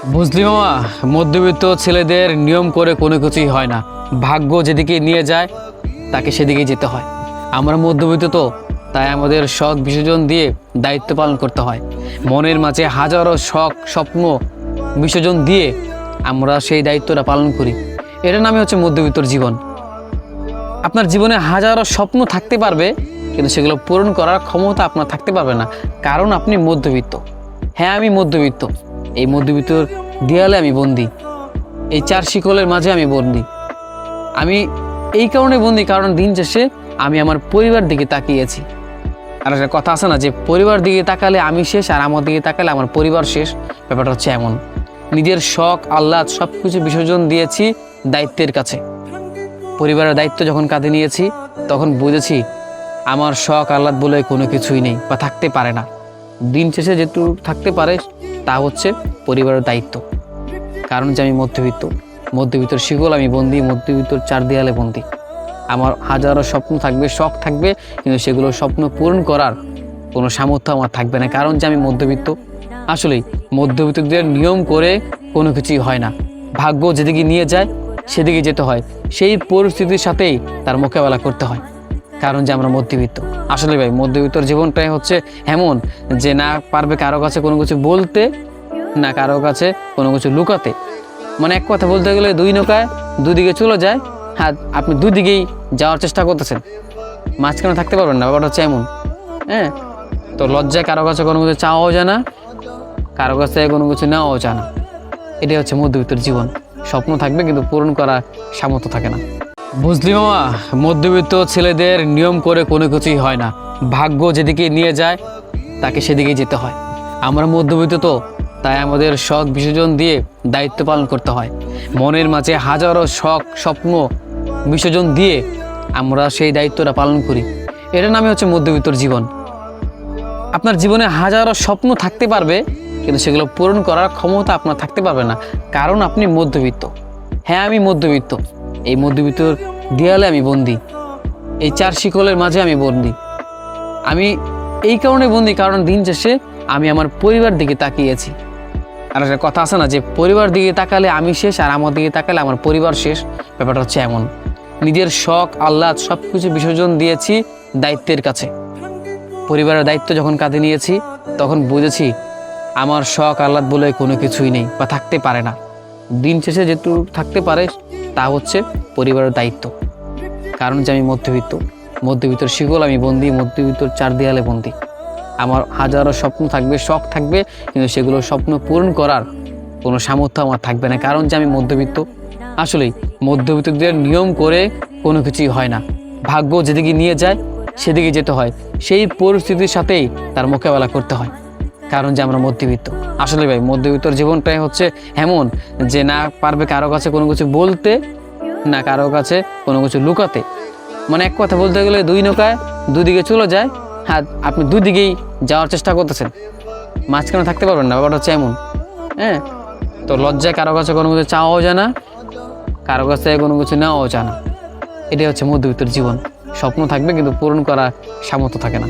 বুঝলি মামা, মধ্যবিত্ত ছেলেদের নিয়ম করে কোনো কিছুই হয় না। ভাগ্য যেদিকে নিয়ে যায় তাকে সেদিকে যেতে হয়। আমরা মধ্যবিত্ত তো, তাই আমাদের শখ বিসর্জন দিয়ে দায়িত্ব পালন করতে হয়। মনের মাঝে হাজারো শখ স্বপ্ন বিসর্জন দিয়ে আমরা সেই দায়িত্বটা পালন করি। এটার নামে হচ্ছে মধ্যবিত্তর জীবন। আপনার জীবনে হাজারো স্বপ্ন থাকতে পারবে, কিন্তু সেগুলো পূরণ করার ক্ষমতা আপনার থাকতে পারবে না, কারণ আপনি মধ্যবিত্ত। হ্যাঁ, আমি মধ্যবিত্ত। এই মধ্যবিত্তর দেয়ালে আমি বন্দি, এই চার শিকলের মাঝে আমি বন্দি। আমি এই কারণে বন্দি, কারণ দিন শেষে আমি আমার পরিবার দিকে তাকিয়েছি। আর একটা কথা আছে না, যে পরিবার দিকে তাকালে আমি শেষ, আর আমার দিকে তাকালে আমার পরিবার শেষ। ব্যাপারটা হচ্ছে এমন। নিজের শখ আহ্লাদ সব কিছু বিসর্জন দিয়েছি দায়িত্বের কাছে। পরিবারের দায়িত্ব যখন কাঁধে নিয়েছি, তখন বুঝেছি আমার শখ আহ্লাদ বলে কোনো কিছুই নেই বা থাকতে পারে না। দিন শেষে যেটুকু থাকতে পারে তা হচ্ছে পরিবারের দায়িত্ব। কারণ যে আমি মধ্যবিত্তর শিকল আমি বন্দি, মধ্যবিত্তর চার দেয়ালে বন্দি। আমার হাজারো স্বপ্ন থাকবে, শখ থাকবে, কিন্তু সেগুলো স্বপ্ন পূরণ করার কোনো সামর্থ্য আমার থাকবে না, কারণ যে আমি মধ্যবিত্ত। আসলেই মধ্যবিত্তদের নিয়ম করে কোনো কিছুই হয় না। ভাগ্য যেদিকে নিয়ে যায় সেদিকে যেতে হয়। সেই পরিস্থিতির সাথেই তার মোকাবেলা করতে হয়, কারণ যে আমরা মধ্যবিত্ত। আসলে ভাই, মধ্যবিত্তর জীবনটাই হচ্ছে এমন যে না পারবে কারো কাছে কোনো কিছু বলতে, না কারো কাছে কোনো কিছু লুকাতে। মানে এক কথা বলতে গেলে দুই নৌকায় দুদিকে চলে যায়। হ্যাঁ, আপনি দুদিকেই যাওয়ার চেষ্টা করতেছেন, মাঝখানে থাকতে পারবেন না। ব্যাপারটা হচ্ছে এমন। হ্যাঁ, তো লজ্জায় কারো কাছে কোনো কিছু চাওয়াও যায় না, কারো কাছে কোনো কিছু নেওয়াও যায় না। এটাই হচ্ছে মধ্যবিত্তর জীবন। স্বপ্ন থাকবে, কিন্তু পূরণ করার সামর্থ্য থাকে না। বুঝলি মামা, মধ্যবিত্ত ছেলেদের নিয়ম করে কোনো কিছুই হয় না। ভাগ্য যেদিকে নিয়ে যায় তাকে সেদিকেই যেতে হয়। আমরা মধ্যবিত্ত তো, তাই আমাদের শখ বিসর্জন দিয়ে দায়িত্ব পালন করতে হয়। মনের মাঝে হাজারো শখ স্বপ্ন বিসর্জন দিয়ে আমরা সেই দায়িত্বটা পালন করি। এটার নামে হচ্ছে মধ্যবিত্তর জীবন। আপনার জীবনে হাজারো স্বপ্ন থাকতে পারবে, কিন্তু সেগুলো পূরণ করার ক্ষমতা আপনার থাকতে পারবে না, কারণ আপনি মধ্যবিত্ত। হ্যাঁ, আমি মধ্যবিত্ত। এই মধ্যবিত্তর দেয়ালে আমি বন্দি, এই চার শিকলের মাঝে আমি বন্দি। আমি এই কারণে বন্দি, কারণ দিন শেষে আমি আমার পরিবার দিকে তাকিয়েছি। আর একটা কথা আছে না, যে পরিবার দিকে তাকালে আমি শেষ, আর আমার দিকে তাকালে আমার পরিবার শেষ। ব্যাপারটা হচ্ছে এমন। নিজের শখ আহ্লাদ সব কিছু বিসর্জন দিয়েছি দায়িত্বের কাছে। পরিবারের দায়িত্ব যখন কাঁধে নিয়েছি, তখন বুঝেছি আমার শখ আহ্লাদ বলে কোনো কিছুই নেই বা থাকতে পারে না। দিন শেষে যেটুকু থাকতে পারে তা হচ্ছে পরিবারের দায়িত্ব। কারণ যে আমি মধ্যবিত্তর শিকল আমি বন্দি, মধ্যবিত্তর চার দেয়ালে বন্দি। আমার হাজারো স্বপ্ন থাকবে, শখ থাকবে, কিন্তু সেগুলো স্বপ্ন পূরণ করার কোনো সামর্থ্য আমার থাকবে না, কারণ যে আমি মধ্যবিত্ত। আসলেই মধ্যবিত্তদের নিয়ম করে কোনো কিছুই হয় না। ভাগ্য যেদিকে নিয়ে যায় সেদিকে যেতে হয়। সেই পরিস্থিতির সাথেই তার মোকাবেলা করতে হয়, কারণ যে আমরা মধ্যবিত্ত। আসলে ভাই, মধ্যবিত্তর জীবনটাই হচ্ছে এমন যে না পারবে কারো কাছে কোনো কিছু বলতে, না কারো কাছে কোনো কিছু লুকাতে। মানে এক কথা বলতে গেলে দুই নৌকায় দুদিকে চলে যায়। হ্যাঁ, আপনি দুদিকেই যাওয়ার চেষ্টা করতেছেন, মাঝখানে থাকতে পারবেন না। ব্যাপারটা হচ্ছে এমন। হ্যাঁ, তো লজ্জায় কারো কাছে কোনো কিছু চাওয়াও যায় না, কারো কাছে কোনো কিছু নেওয়াও যায় না। এটাই হচ্ছে মধ্যবিত্তর জীবন। স্বপ্ন থাকবে, কিন্তু পূরণ করার সামর্থ্য থাকে না।